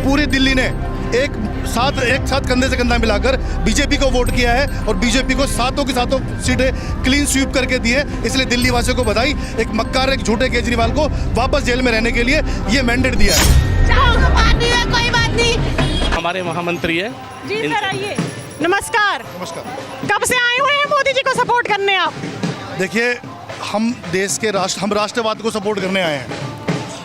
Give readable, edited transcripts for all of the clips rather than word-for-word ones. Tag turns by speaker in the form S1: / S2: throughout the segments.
S1: पूरी दिल्ली ने एक साथ कंधे से कंधा मिलाकर बीजेपी को वोट किया है और बीजेपी को सातों की सातों सीटें क्लीन स्वीप करके दी है। इसलिए दिल्ली वासियों को बधाई। एक मक्कार, एक झूठे केजरीवाल को वापस जेल में रहने के लिए ये मैंडेट दिया है।
S2: कोई बात नहीं।
S3: हमारे महामंत्री है
S2: जी सर, आइए। नमस्कार।
S1: नमस्कार।
S2: कब से आए हुए हैं मोदी जी को सपोर्ट करने आप?
S1: देखिए, हम राष्ट्रवाद को सपोर्ट करने आए हैं।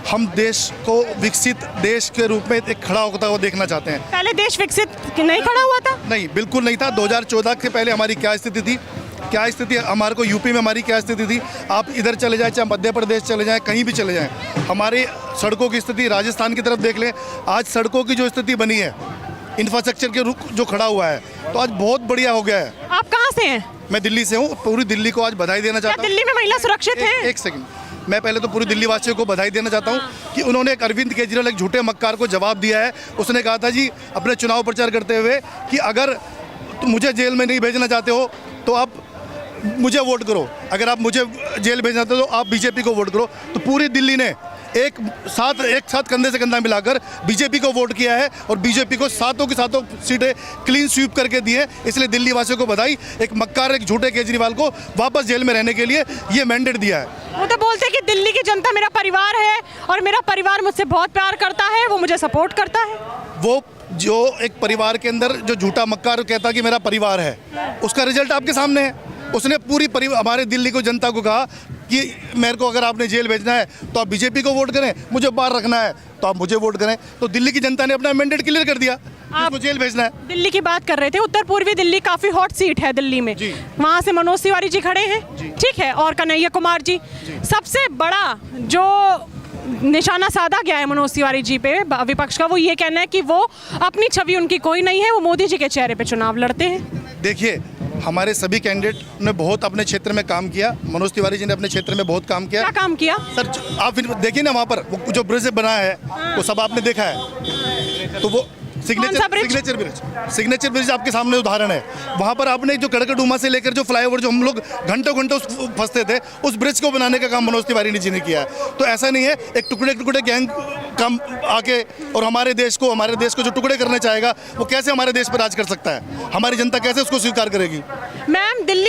S1: हम देश को विकसित देश के रूप में एक खड़ा होता हुआ देखना चाहते हैं।
S2: पहले देश विकसित नहीं खड़ा हुआ था?
S1: नहीं, बिल्कुल नहीं था। 2014 से पहले हमारी क्या स्थिति थी, क्या स्थिति हमारे को यूपी में हमारी क्या स्थिति थी, आप इधर चले जाएं, चाहे मध्य प्रदेश चले जाएं, कहीं भी चले जाएं, हमारी सड़कों की स्थिति राजस्थान की तरफ देख लें। आज सड़कों की जो स्थिति बनी है, इंफ्रास्ट्रक्चर के रूप जो खड़ा हुआ है, तो आज बहुत बढ़िया हो गया है।
S2: आप कहाँ से हैं?
S1: मैं दिल्ली से हूँ। पूरी दिल्ली को आज बधाई देना चाहता हूँ।
S2: दिल्ली में महिला सुरक्षित है?
S1: एक सेकंड, मैं पहले तो पूरी दिल्ली वासियों को बधाई देना चाहता हूँ कि उन्होंने एक अरविंद केजरीवाल, एक झूठे मक्कार को जवाब दिया है। उसने कहा था जी अपने चुनाव प्रचार करते हुए कि अगर मुझे जेल में नहीं भेजना चाहते हो तो आप मुझे वोट करो, अगर आप मुझे जेल भेजना चाहते हो तो आप बीजेपी को वोट करो। तो पूरी दिल्ली ने एक साथ कंधे से कंधा मिलाकर बीजेपी को वोट किया है और बीजेपी को सातों की सातों सीटें क्लीन स्वीप करके दी है। इसलिए दिल्ली वासियों को बधाई। एक मक्कार, एक झूठे केजरीवाल को वापस जेल में रहने के लिए ये मैंडेट दिया है।
S2: वो तो बोलते हैं कि दिल्ली की जनता मेरा परिवार है और मेरा परिवार मुझसे बहुत प्यार करता है, वो मुझे सपोर्ट करता है।
S1: वो जो एक परिवार के अंदर जो झूठा मक्कार कहता कि मेरा परिवार है, उसका रिजल्ट आपके सामने है। उसने पूरी हमारे दिल्ली को जनता को कहा कि मेरे को अगर आपने जेल भेजना है तो आप बीजेपी को वोट करें, मुझे बाहर रखना है तो आप मुझे वोट करें। तो दिल्ली की जनता ने अपना मैंडेट क्लियर कर दिया, आपको जेल भेजना है।
S2: दिल्ली की बात कर रहे थे, उत्तर पूर्वी दिल्ली काफी हॉट सीट है दिल्ली में। वहाँ से मनोज तिवारी जी खड़े हैं, ठीक है, और कन्हैया कुमार जी। सबसे बड़ा जो निशाना साधा गया है मनोज तिवारी जी पे विपक्ष का, वो ये कहना है कि वो अपनी छवि उनकी कोई नहीं है, वो मोदी जी के चेहरे पे चुनाव लड़ते हैं।
S1: देखिए, हमारे सभी कैंडिडेट ने बहुत अपने क्षेत्र में काम किया। मनोज तिवारी जी ने अपने क्षेत्र में बहुत काम किया।
S2: क्या काम किया
S1: सर? आप देखिए ना, वहाँ पर वो जो ब्रिज बना है वो सब आपने देखा है। तो वो सिग्नेचर ब्रिज आपके सामने उदाहरण है। वहाँ पर आपने जो कड़कड़डूमा से लेकर जो फ्लाईओवर जो हम लोग घंटों फंसते थे, उस ब्रिज को बनाने का काम मनोज तिवारी जी ने किया है। तो ऐसा नहीं है एक टुकड़े गैंग काम आके और हमारे देश को जो टुकड़े करने चाहेगा, वो कैसे हमारे देश पर राज कर सकता है? हमारी जनता कैसे उसको स्वीकार करेगी?
S2: मैम, दिल्ली